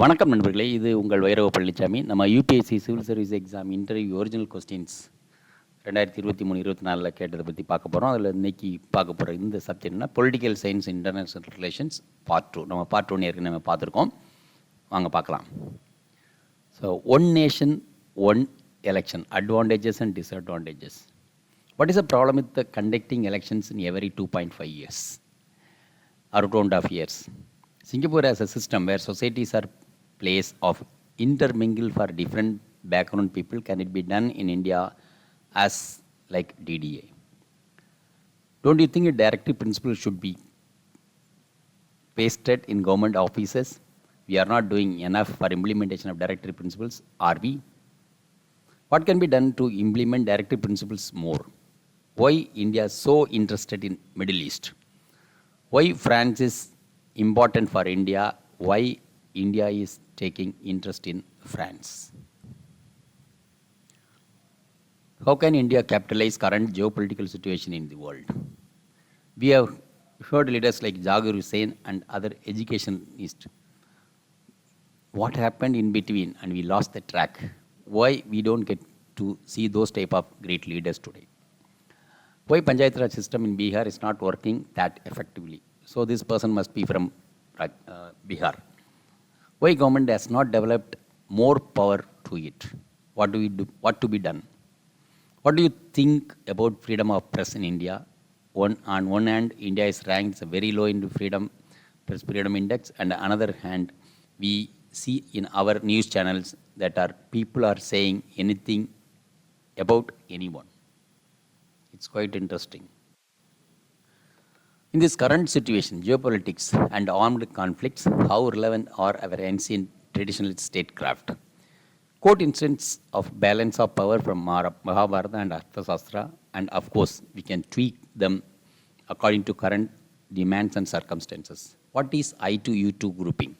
வணக்கம் நண்பர்களே, இது உங்கள் வைரவ பழனிசாமி. நம்ம UPSC civil service exam interview original questions 2023-24 கேட்டதை பற்றி பார்க்க போகிறோம். அதில் இன்றைக்கி பார்க்க போகிற இந்த சப்ஜெக்ட்னா political science international relations part 2. நம்ம பார்ட் 1 ஏற்கனவே நம்ம பார்த்துருக்கோம். வாங்க பார்க்கலாம். So one nation one election, advantages and disadvantages. What is the problem with the conducting elections in every 2.5 years or 2.5 years? Singapore has a system where societies are place of intermingle for different background people. Can it be done in India as like DDA? Don't you think a directive principle should be pasted in government offices? We are not doing enough for implementation of directive principles, are we? What can be done to implement directive principles more? Why India is so interested in Middle East? Why France is important for India? Why India is taking interest in France? How can India capitalize current geopolitical situation in the world? We have heard leaders like Zakir Hussain and other educationists. What happened in between and we lost the track? Why we don't get to see those type of great leaders today? Why Panchayat Raj system in Bihar is not working that effectively? So this person must be from Bihar. Why government has not developed more power to it? What do we do? What to be done? What do you think about freedom of press in India? On one hand, India is ranked very low in the press freedom index, and on another hand, we see in our news channels that people are saying anything about anyone. It's quite interesting. In this current situation, geopolitics and armed conflicts, how relevant are our ancient traditional statecraft? Quote instance of balance of power from Mahabharata and Arthashastra, and of course, we can tweak them according to current demands and circumstances. What is I to U to grouping?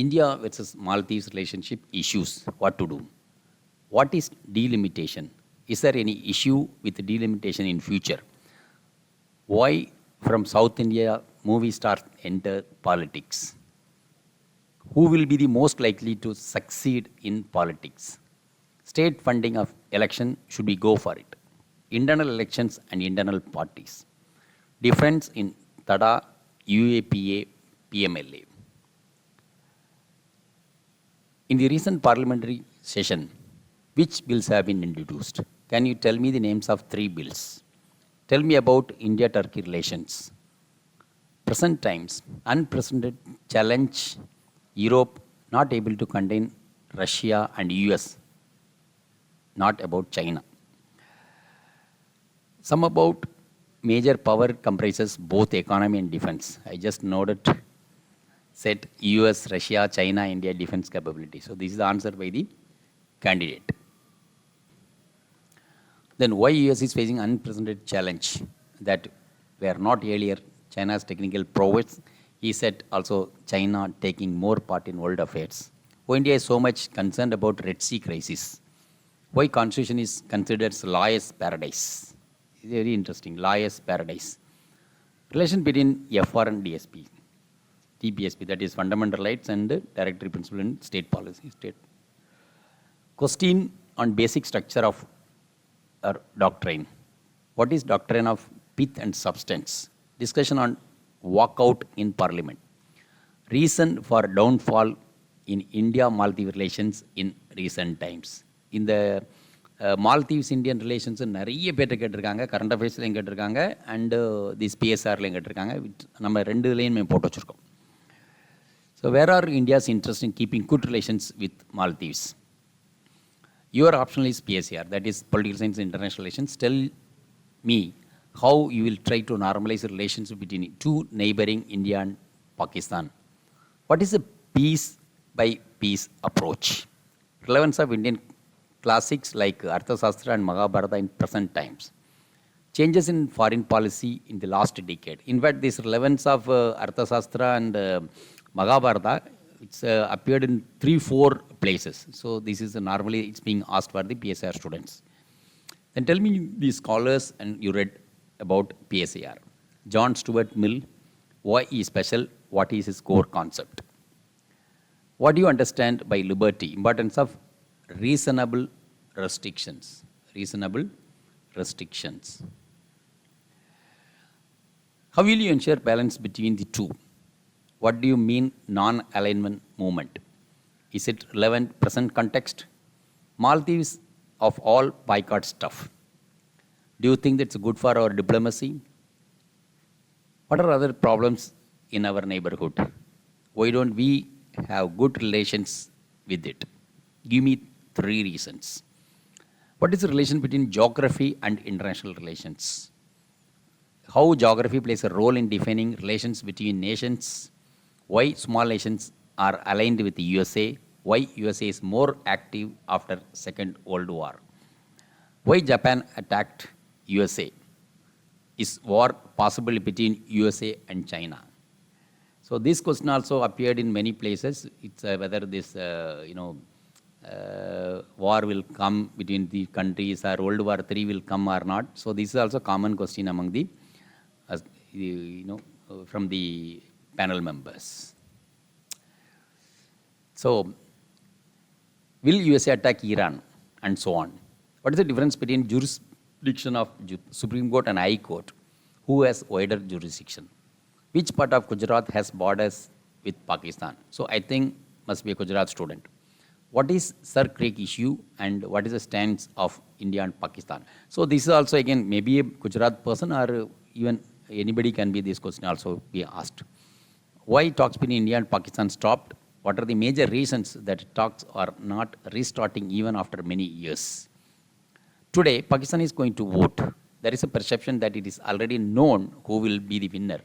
India versus Maldives relationship issues, what to do? What is delimitation? Is there any issue with delimitation in future? Why from South India movie stars enter politics? Who will be the most likely to succeed in politics? State funding of election, should we go for it? Internal elections and internal parties. Difference in TADA, UAPA, PMLA. In the recent parliamentary session, which bills have been introduced? Can you tell me the names of 3 bills? Tell me about India-Turkey relations. Present times, unprecedented challenge, Europe not able to contain Russia and US, not about China. Some about major power comprises both economy and defense. I just noted, said US, Russia, China, India defense capability. So this is the answer by the candidate. Then why US is facing unprecedented challenge that were not earlier China's technical prowess? He said also China taking more part in world affairs. Why India is so much concerned about Red Sea crisis? Why Constitution is considered lawyer's paradise? It's very interesting, lawyer's paradise. Relation between FR and DSP, TPSP, that is fundamental rights and directory principle in state policy. Question on basic structure of our doctrine. What is doctrine of pith and substance? Discussion on walkout in parliament. Reason for downfall in India-Maldives relations in recent times. In the Maldives Indian relations நிறைய பேர் கேட்டிருக்காங்க, current அஃபேர்ஸ்லையும் கேட்டிருக்காங்க and this PSR-லையும் கேட்டிருக்காங்க. நம்ம 2 போட்டு வச்சுருக்கோம். So where are India's interest in keeping good relations with Maldives? Your option is PSIR, that is Political Science and International Relations. Tell me how you will try to normalize the relations between 2 neighboring India and Pakistan. What is the piece by piece approach? Relevance of Indian classics like Arthashastra and Mahabharata in present times. Changes in foreign policy in the last decade. In fact, this relevance of Arthashastra and Mahabharata, it's appeared in 3-4 places. So this is normally it's being asked for the PSIR students. Then tell me the scholars and you read about PSIR. John Stuart Mill, why he is special? What is his core concept? What do you understand by liberty? Importance of reasonable restrictions. Reasonable restrictions. How will you ensure balance between the two? What do you mean non-alignment movement? Is it relevant present context? Maldives of all boycott stuff. Do you think that's good for our diplomacy? What are other problems in our neighborhood? Why don't we have good relations with it? Give me 3 reasons. What is the relation between geography and international relations? How geography plays a role in defining relations between nations? Why small nations are aligned with the USA? Why USA is more active after Second World War? Why Japan attacked USA? Is war possible between USA and China? So this question also appeared in many places. It's whether this war will come between the countries or World War III will come or not. So this is also a common question among the from the panel members. So will USA attack Iran and so on? What is the difference between jurisdiction of Supreme Court and High Court? Who has wider jurisdiction? Which part of Gujarat has borders with Pakistan? So I think must be a Gujarat student. What is Sir Creek issue and what is the stance of India and Pakistan? So this is also again maybe a Gujarat person or even anybody can be this question also be asked. Why talks between India and Pakistan stopped? What are the major reasons that talks are not restarting even after many years? Today, Pakistan is going to vote. There is a perception that it is already known who will be the winner.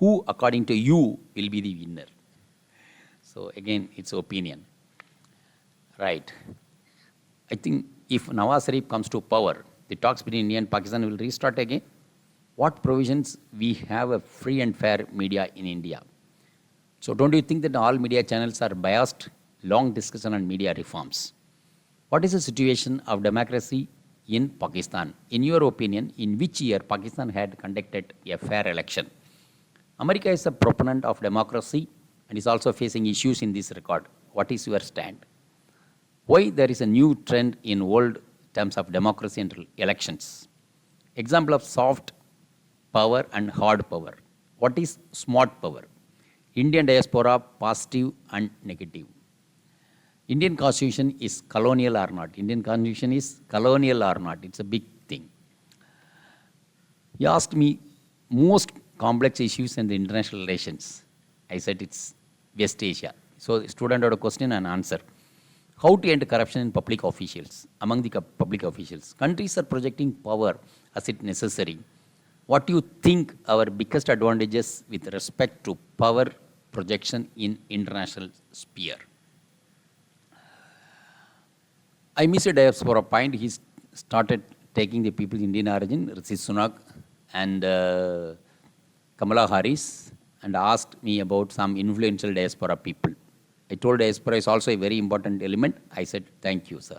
Who, according to you, will be the winner? So again, it's opinion. Right. I think if Nawaz Sharif comes to power, the talks between India and Pakistan will restart again. What provisions we have a free and fair media in India? So don't you think that all media channels are biased? Long discussion on media reforms. What is the situation of democracy in Pakistan? In your opinion, in which year Pakistan had conducted a fair election? America is a proponent of democracy and is also facing issues in this regard. What is your stand? Why there is a new trend in world terms of democracy and elections? Example of soft power and hard power. What is smart power? Indian diaspora, positive and negative. Indian constitution is colonial or not? Indian constitution is colonial or not? It's a big thing. He asked me most complex issues in the international relations. I said it's West Asia. So student had a question and answer. How to end corruption in public officials, among the public officials? Countries are projecting power as it necessary. What do you think our biggest advantages with respect to power projection in international sphere? I missed a diaspora point. He started taking the people Indian origin, Rishi Sunak and Kamala Harris, and asked me about some influential diaspora people. I told diaspora is also a very important element. I said, thank you, sir.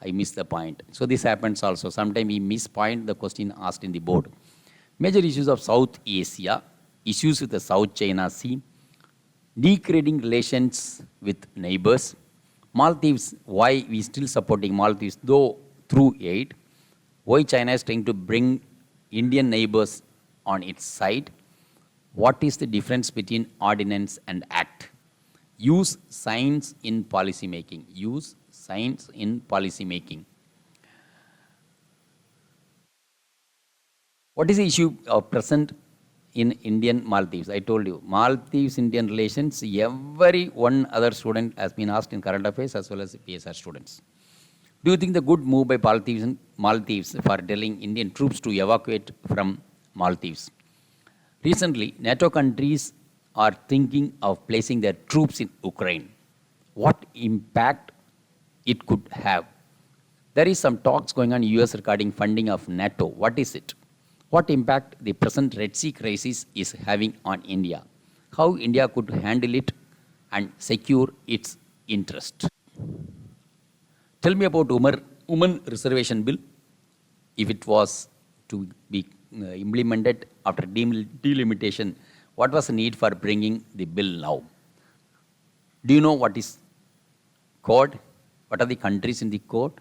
I missed the point. So this happens also. Sometimes we miss point the question asked in the board. Major issues of South Asia, issues with the South China Sea, degrading relations with neighbors. Maldives, why we still supporting Maldives, though through aid. Why China is trying to bring Indian neighbors on its side. What is the difference between ordinance and act? Use science in policy making. Use science in policy making. What is the issue of present in Indian Maldives? I told you, Maldives Indian relations, every one other student has been asked in current affairs as well as PSIR students. Do you think the good move by Maldives for telling Indian troops to evacuate from Maldives? Recently, NATO countries are thinking of placing their troops in Ukraine. What impact it could have? There is some talks going on in US regarding funding of NATO. What is it? What impact the present Red Sea crisis is having on India? How India could handle it and secure its interest? Tell me about Women Reservation Bill. If it was to be implemented after delimitation, what was the need for bringing the bill now? Do you know what is Quad? What are the countries in the Quad?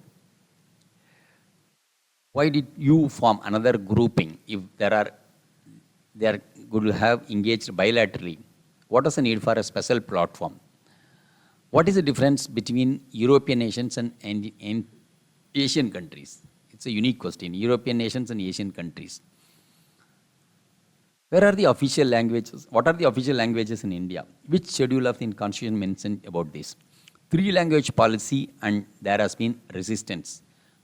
Why did you form another grouping if they are going to have engaged bilaterally? What is the need for a special platform? What is the difference between European nations and Asian countries? It's a unique question. European nations and Asian countries. Where are the official languages? What are the official languages in India? Which schedule of the constitution mentioned about this? 3-language policy, and there has been resistance.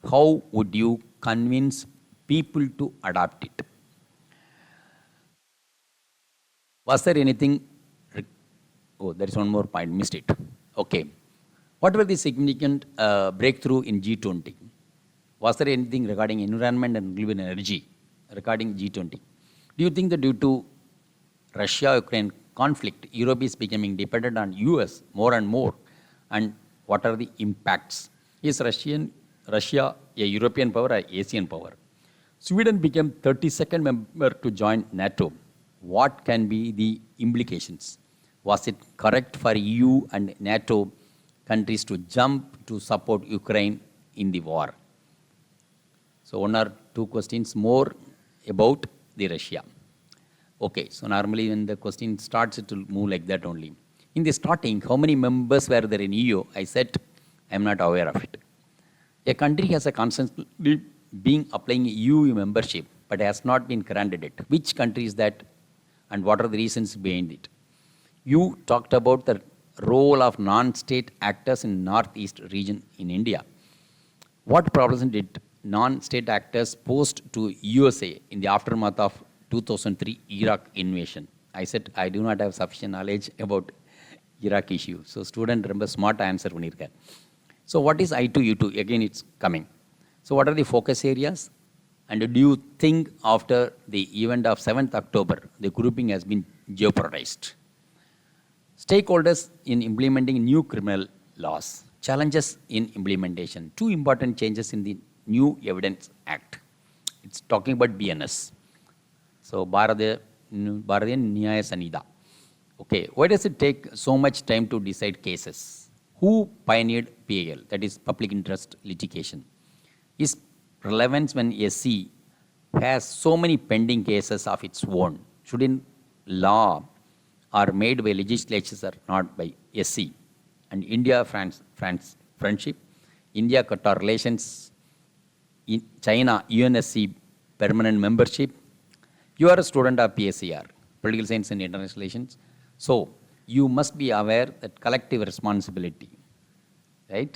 How would you convince people to adopt it? Was there anything? Oh, there is one more point. Missed it. Okay. What were the significant breakthrough in G20? Was there anything regarding environment and renewable energy regarding G20? Do you think that due to Russia-Ukraine conflict, Europe is becoming dependent on US more and more? And what are the impacts? Is Russia a European power or Asian power? Sweden became 32nd member to join NATO. What can be the implications? Was it correct for EU and NATO countries to jump to support Ukraine in the war? So 1 or 2 questions more about the Russia. Okay, so normally when the question starts, it will move like that only. In the starting, how many members were there in EU? I said, I am not aware of it. A country has a constantly being applying EU membership, but has not been granted it. Which country is that, and what are the reasons behind it? You talked about the role of non-state actors in Northeast region in India. What problems did non-state actors posed to USA in the aftermath of 2003 Iraq invasion? I said, I do not have sufficient knowledge about Iraq issue. So student remember smart answer. So what is I2U2? Again, it's coming. So what are the focus areas? And do you think after the event of 7th October, the grouping has been jeopardized? Stakeholders in implementing new criminal laws. Challenges in implementation. 2 important changes in the New Evidence Act. It's talking about BNS. So Bharatiya Nyaya Sanhita. Okay, why does it take so much time to decide cases? Who pioneered PIL, that is public interest litigation? Is relevance when SC has so many pending cases of its own? Shouldn't law are made by legislatures or not by SC? And India-France friendship, India-Qatar relations, in China, UNSC permanent membership. You are a student of PSIR, Political Science and International Relations. So, you must be aware that collective responsibility, right?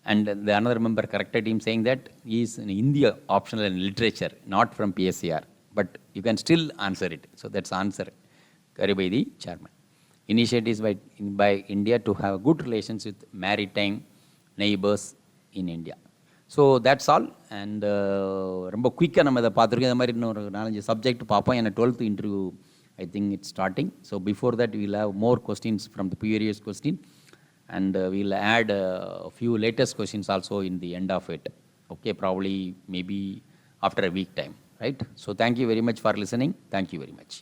And the another member corrected him saying that he is in India optional in literature, not from PSIR. But you can still answer it. So, that's answer carried by the chairman. Initiatives by India to have good relations with maritime neighbors in India. So that's all. And ரொம்ப குயிக்காக நம்ம இதை பார்த்துருக்கோம். இந்த மாதிரி இன்னொரு 4-5 subject பார்ப்போம். ஏன்னா 12th interview, I think it's starting. So before that, we'll have more questions from the previous question. And we'll add a few latest questions also in the end of it. Okay, probably maybe after a week time, right? So thank you very much for listening. Thank you very much.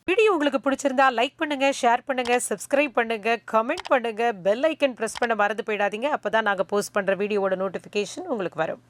Video உங்களுக்கு பிடிச்சிருந்தா like பண்ணுங்க, share பண்ணுங்க, subscribe பண்ணுங்க, comment பண்ணுங்க, bell icon press பண்ண மறந்து போயிடாதீங்க. அப்பதான் நாங்க போஸ்ட் பண்ற வீடியோவோட நோட்டிஃபிகேஷன் உங்களுக்கு வரும்.